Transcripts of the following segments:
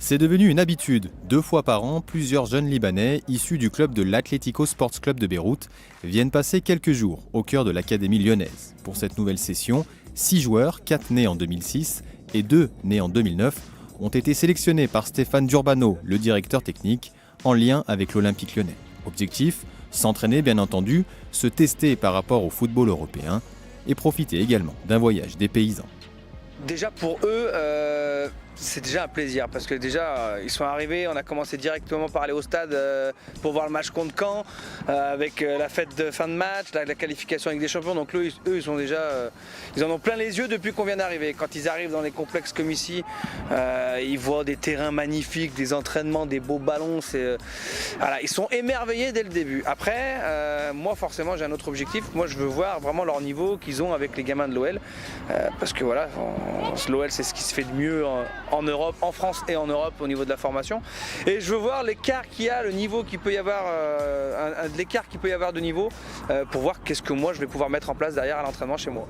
C'est devenu une habitude. 2 fois par an, plusieurs jeunes Libanais issus du club de l'Atlético Sports Club de Beyrouth viennent passer quelques jours au cœur de l'académie lyonnaise. Pour cette nouvelle session, 6 joueurs, 4 nés en 2006 et 2 nés en 2009, ont été sélectionnés par Stéphane Durbano, le directeur technique, en lien avec l'Olympique lyonnais. Objectif, s'entraîner bien entendu, se tester par rapport au football européen et profiter également d'un voyage des paysans. Déjà pour eux, c'est déjà un plaisir parce que déjà ils sont arrivés, on a commencé directement par aller au stade pour voir le match contre Caen avec la fête de fin de match, la qualification avec des champions. Donc eux ils sont déjà, ils en ont plein les yeux depuis qu'on vient d'arriver. Quand ils arrivent dans les complexes comme ici, ils voient des terrains magnifiques, des entraînements, des beaux ballons. Voilà, ils sont émerveillés dès le début. Après, moi forcément j'ai un autre objectif. Moi je veux voir vraiment leur niveau qu'ils ont avec les gamins de l'OL parce que voilà. L'OL c'est ce qui se fait de mieux en Europe, en France et en Europe au niveau de la formation. Et je veux voir l'écart qu'il y a, le niveau qu'il peut y avoir, l'écart qu'il peut y avoir de niveau pour voir qu'est-ce que moi je vais pouvoir mettre en place derrière à l'entraînement chez moi.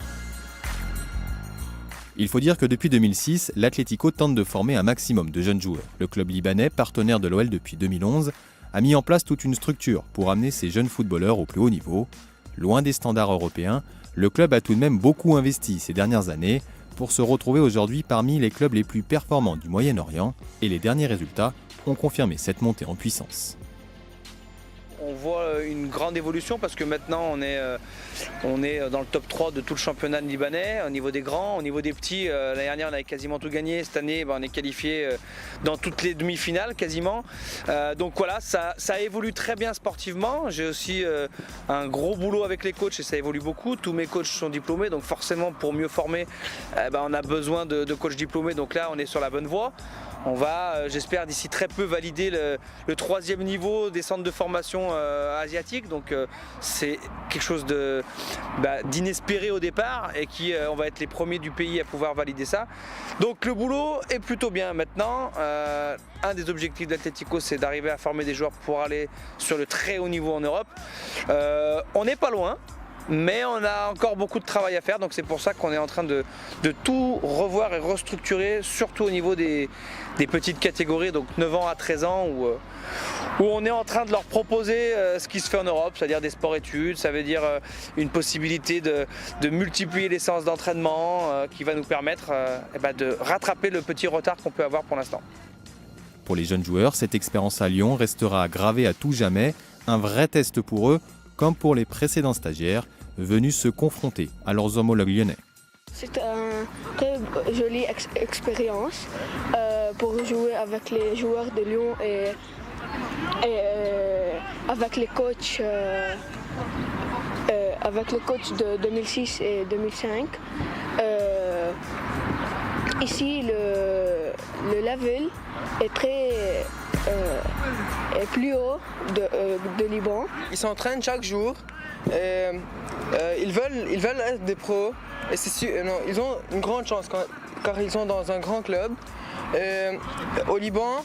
Il faut dire que depuis 2006, l'Atlético tente de former un maximum de jeunes joueurs. Le club libanais, partenaire de l'OL depuis 2011, a mis en place toute une structure pour amener ces jeunes footballeurs au plus haut niveau. Loin des standards européens, le club a tout de même beaucoup investi ces dernières années pour se retrouver aujourd'hui parmi les clubs les plus performants du Moyen-Orient, et les derniers résultats ont confirmé cette montée en puissance. On voit une grande évolution parce que maintenant on est dans le top 3 de tout le championnat libanais au niveau des grands, au niveau des petits. L'année dernière on avait quasiment tout gagné, cette année on est qualifié dans toutes les demi-finales quasiment. Donc voilà, ça évolue très bien sportivement. J'ai aussi un gros boulot avec les coachs et ça évolue beaucoup. Tous mes coachs sont diplômés, donc forcément pour mieux former on a besoin de coachs diplômés. Donc là on est sur la bonne voie. On va, j'espère, d'ici très peu valider le 3e niveau des centres de formation asiatiques. Donc c'est quelque chose d'inespéré au départ et on va être les premiers du pays à pouvoir valider ça. Donc le boulot est plutôt bien. Maintenant, un des objectifs d'Atlético, c'est d'arriver à former des joueurs pour aller sur le très haut niveau en Europe. On n'est pas loin. Mais on a encore beaucoup de travail à faire, donc c'est pour ça qu'on est en train de tout revoir et restructurer, surtout au niveau des petites catégories, donc 9 ans à 13 ans, où on est en train de leur proposer ce qui se fait en Europe, c'est-à-dire des sports-études, ça veut dire une possibilité de multiplier les séances d'entraînement qui va nous permettre de rattraper le petit retard qu'on peut avoir pour l'instant. Pour les jeunes joueurs, cette expérience à Lyon restera gravée à tout jamais, un vrai test pour eux, comme pour les précédents stagiaires, venus se confronter à leurs homologues lyonnais. C'est une très jolie expérience pour jouer avec les joueurs de Lyon et avec les coachs de 2006 et 2005. Ici, le level est est plus haut de Liban. Ils s'entraînent chaque jour. Ils veulent être des pros. Et ils ont une grande chance car ils sont dans un grand club. Au Liban,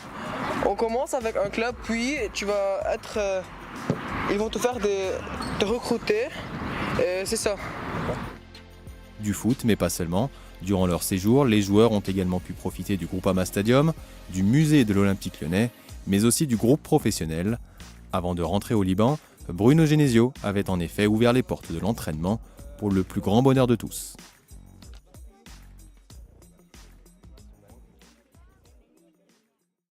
on commence avec un club, puis tu vas être. Ils vont te recruter. C'est ça. Du foot, mais pas seulement. Durant leur séjour, les joueurs ont également pu profiter du Groupama Stadium, du musée de l'Olympique lyonnais, mais aussi du groupe professionnel. Avant de rentrer au Liban, Bruno Genesio avait en effet ouvert les portes de l'entraînement pour le plus grand bonheur de tous.